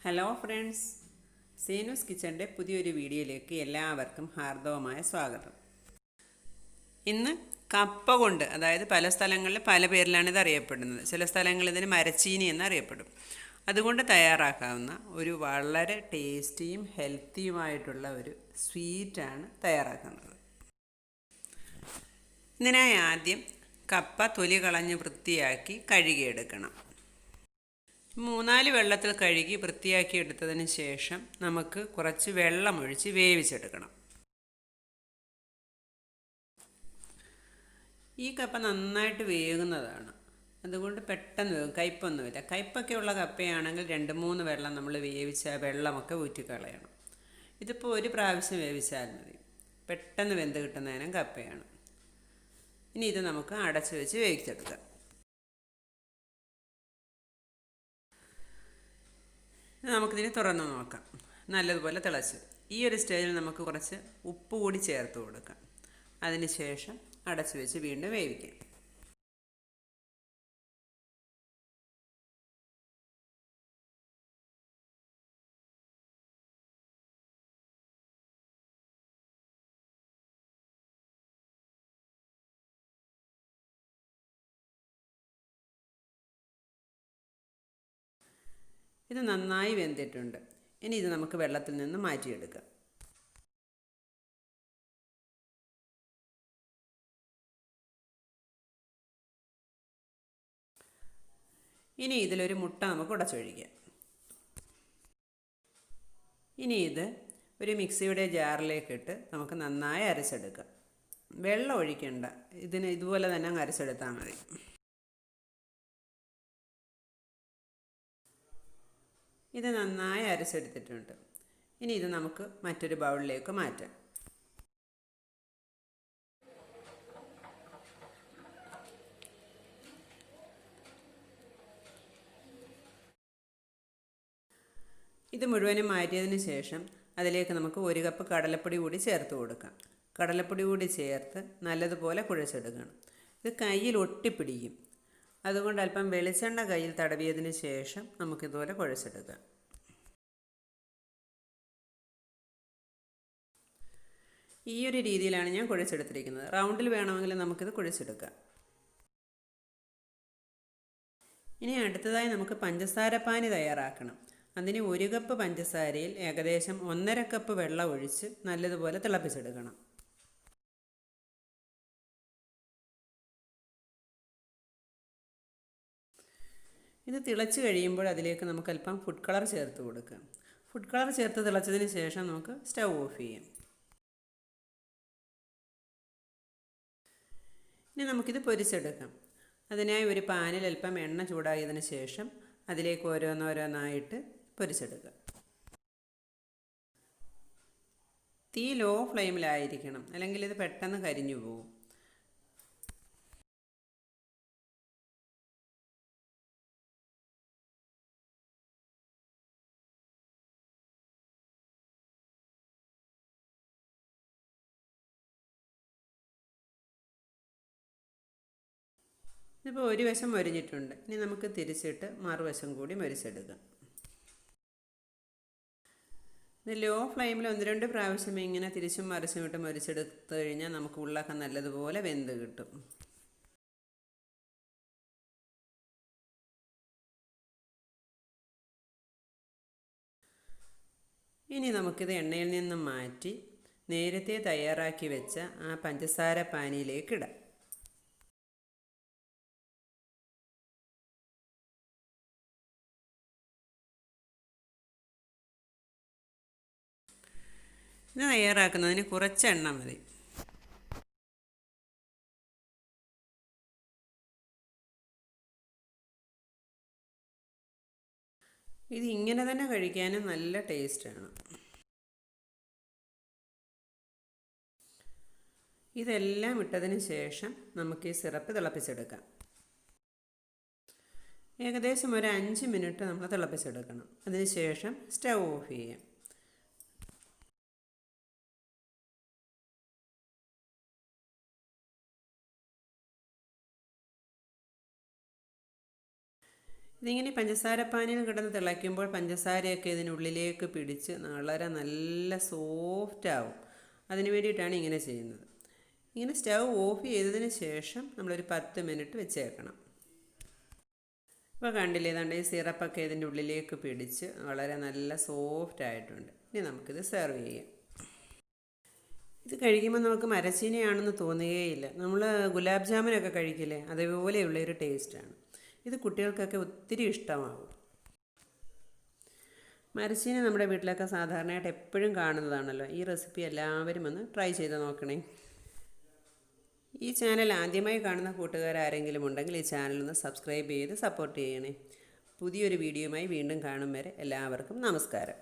Hello friends, സേനൂസ് കിച്ചൻ്റെ പുതിയൊരു വീഡിയോയിലേക്ക് എല്ലാവർക്കും ഹാർദവമായ സ്വാഗതം. ഇന്ന് കപ്പ കൊണ്ട്, അതായത് പല സ്ഥലങ്ങളിൽ പല പേരിലാണ് ഇത് അറിയപ്പെടുന്നത്. ചില സ്ഥലങ്ങളിൽ ഇതിന് മരച്ചീനി എന്നറിയപ്പെടും. അതുകൊണ്ട് തയ്യാറാക്കാവുന്ന ഒരു വളരെ ടേസ്റ്റിയും ഹെൽത്തിയുമായിട്ടുള്ള ഒരു സ്വീറ്റാണ് തയ്യാറാക്കുന്നത്. ഇതിനായി ആദ്യം കപ്പ തൊലി കളഞ്ഞ് വൃത്തിയാക്കി കഴുകിയെടുക്കണം. 3-4 വെള്ളത്തിൽ കഴുകി വൃത്തിയാക്കി എടുത്തതിന് ശേഷം നമുക്ക് കുറച്ച് വെള്ളമൊഴിച്ച് വേവിച്ചെടുക്കണം. ഈ കപ്പ നന്നായിട്ട് വേകുന്നതാണ്, അതുകൊണ്ട് പെട്ടെന്ന് വേകും, കയ്പൊന്നുമില്ല. കയ്പൊക്കെയുള്ള കപ്പയാണെങ്കിൽ 2-3 വെള്ളം നമ്മൾ വേവിച്ച വെള്ളമൊക്കെ ഊറ്റിക്കളയണം. ഇതിപ്പോൾ ഒരു പ്രാവശ്യം വേവിച്ചാൽ മതി, പെട്ടെന്ന് വെന്ത് കിട്ടുന്നതിനും കപ്പയാണ്. ഇനി ഇത് നമുക്ക് അടച്ചു വെച്ച് വേവിച്ചെടുക്കാം. നമുക്കിതിനെ തുറന്ന് നോക്കാം. നല്ലതുപോലെ തിളച്ച് ഈ ഒരു സ്റ്റേജിൽ നമുക്ക് കുറച്ച് ഉപ്പ് കൂടി ചേർത്ത് കൊടുക്കാം. അതിന് ശേഷം അടച്ചു വെച്ച് വീണ്ടും വേവിക്കാം. ഇത് നന്നായി വെന്തിട്ടുണ്ട്. ഇനി ഇത് നമുക്ക് വെള്ളത്തിൽ നിന്ന് മാറ്റിയെടുക്കാം. ഇനി ഇതിലൊരു മുട്ട നമുക്ക് ഉടച്ചൊഴിക്കാം. ഇനി ഇത് ഒരു മിക്സിയുടെ ജാറിലേക്ക് ഇട്ട് നമുക്ക് നന്നായി അരച്ചെടുക്കാം. വെള്ളം ഒഴിക്കണ്ട, ഇതുപോലെ തന്നെ അങ്ങ് അരച്ചെടുത്താൽ മതി. ഇത് നന്നായി അരച്ചെടുത്തിട്ടുണ്ട്. ഇനി ഇത് നമുക്ക് മറ്റൊരു ബൗളിലേക്ക് മാറ്റാം. ഇത് മുഴുവനും മാറ്റിയതിന് ശേഷം അതിലേക്ക് നമുക്ക് 1 കപ്പ് കടലപ്പൊടി കൂടി ചേർത്ത് കൊടുക്കാം. കടലപ്പൊടി കൂടി ചേർത്ത് നല്ലതുപോലെ കുഴച്ചെടുക്കണം. ഇത് കയ്യിൽ ഒട്ടിപ്പിടിക്കും, അതുകൊണ്ട് അല്പം വെളിച്ചെണ്ണ കയ്യിൽ തടവിയതിന് ശേഷം നമുക്കിതുപോലെ കുഴച്ചെടുക്കാം. ഈ ഒരു രീതിയിലാണ് ഞാൻ കുഴച്ചെടുത്തിരിക്കുന്നത്. റൗണ്ടിൽ വേണമെങ്കിൽ നമുക്കിത് കുഴച്ചെടുക്കാം. ഇനി അടുത്തതായി നമുക്ക് പഞ്ചസാര പാനി തയ്യാറാക്കണം. അതിന് 1 കപ്പ് പഞ്ചസാരയിൽ ഏകദേശം 1.5 കപ്പ് വെള്ളം ഒഴിച്ച് നല്ലതുപോലെ തിളപ്പിച്ചെടുക്കണം. ഇത് തിളച്ച് കഴിയുമ്പോൾ അതിലേക്ക് നമുക്ക് അല്പം ഫുഡ് കളർ ചേർത്ത് കൊടുക്കാം. ഫുഡ് കളർ ചേർത്ത് തിളച്ചതിന് ശേഷം നമുക്ക് സ്റ്റൗ ഓഫ് ചെയ്യാം. ഇനി നമുക്കിത് പൊരിച്ചെടുക്കാം. അതിനായി ഒരു പാനിൽ അല്പം എണ്ണ ചൂടായതിന് ശേഷം അതിലേക്ക് ഓരോന്നോരോന്നായിട്ട് പൊരിച്ചെടുക്കാം. തീ ലോ ഫ്ലെയിമിലായിരിക്കണം, അല്ലെങ്കിൽ ഇത് പെട്ടെന്ന് കരിഞ്ഞു പോകും. ഇതിപ്പോൾ ഒരു വശം മൊരിഞ്ഞിട്ടുണ്ട്. ഇനി നമുക്ക് തിരിച്ചിട്ട് മറുവശം കൂടി മൊരിച്ചെടുക്കാം. ഇത് ലോ ഫ്ലെയിമിൽ 1-2 പ്രാവശ്യം ഇങ്ങനെ തിരിച്ചും മറിച്ചും ഇട്ട് മൊരിച്ചെടുത്ത് കഴിഞ്ഞാൽ നമുക്ക് ഉള്ളൊക്കെ നല്ലതുപോലെ വെന്ത് കിട്ടും. ഇനി നമുക്കിത് എണ്ണയിൽ നിന്നും മാറ്റി നേരത്തെ തയ്യാറാക്കി വെച്ച ആ പഞ്ചസാര പാനിയിലേക്ക് ഇടാം. ഇത് തയ്യാറാക്കുന്നതിന് കുറച്ച് എണ്ണ മതി. ഇത് ഇങ്ങനെ തന്നെ കഴിക്കാനും നല്ല ടേസ്റ്റാണ്. ഇതെല്ലാം ഇട്ടതിന് ശേഷം നമുക്ക് ഈ സിറപ്പ് തിളപ്പിച്ചെടുക്കാം. ഏകദേശം ഒരു 5 മിനിറ്റ് നമ്മൾ തിളപ്പിച്ചെടുക്കണം. അതിന് ശേഷം സ്റ്റൗ ഓഫ് ചെയ്യാം. ഇതിങ്ങനെ പഞ്ചസാരപ്പാനിയിൽ കിടന്ന് തിളയ്ക്കുമ്പോൾ പഞ്ചസാരയൊക്കെ ഇതിനുള്ളിലേക്ക് പിടിച്ച് വളരെ നല്ല സോഫ്റ്റ് ആവും. അതിന് വേണ്ടിയിട്ടാണ് ഇങ്ങനെ ചെയ്യുന്നത്. ഇങ്ങനെ സ്റ്റൗ ഓഫ് ചെയ്തതിന് ശേഷം നമ്മളൊരു 10 മിനിറ്റ് വെച്ചേക്കണം. ഇപ്പോൾ കണ്ടില്ലേ, ഏതാണ്ട് ഈ സിറപ്പൊക്കെ ഇതിൻ്റെ ഉള്ളിലേക്ക് പിടിച്ച് വളരെ നല്ല സോഫ്റ്റ് ആയിട്ടുണ്ട്. ഇനി നമുക്കിത് സെർവ് ചെയ്യാം. ഇത് കഴിക്കുമ്പോൾ നമുക്ക് മരച്ചീനിയാണെന്ന് തോന്നുകയില്ല. നമ്മൾ ഗുലാബ് ജാമുനൊക്കെ കഴിക്കില്ലേ, അതേപോലെയുള്ളൊരു ടേസ്റ്റാണ്. ഇത് കുട്ടികൾക്കൊക്കെ ഒത്തിരി ഇഷ്ടമാകും. മരച്ചീനി നമ്മുടെ വീട്ടിലൊക്കെ സാധാരണയായിട്ട് എപ്പോഴും കാണുന്നതാണല്ലോ. ഈ റെസിപ്പി എല്ലാവരും ഒന്ന് ട്രൈ ചെയ്ത് നോക്കണേ. ഈ ചാനൽ ആദ്യമായി കാണുന്ന കൂട്ടുകാരാരെങ്കിലും ഉണ്ടെങ്കിൽ ഈ ചാനലൊന്ന് സബ്സ്ക്രൈബ് ചെയ്ത് സപ്പോർട്ട് ചെയ്യണേ. പുതിയൊരു വീഡിയോയുമായി വീണ്ടും കാണും വരെ എല്ലാവർക്കും നമസ്കാരം.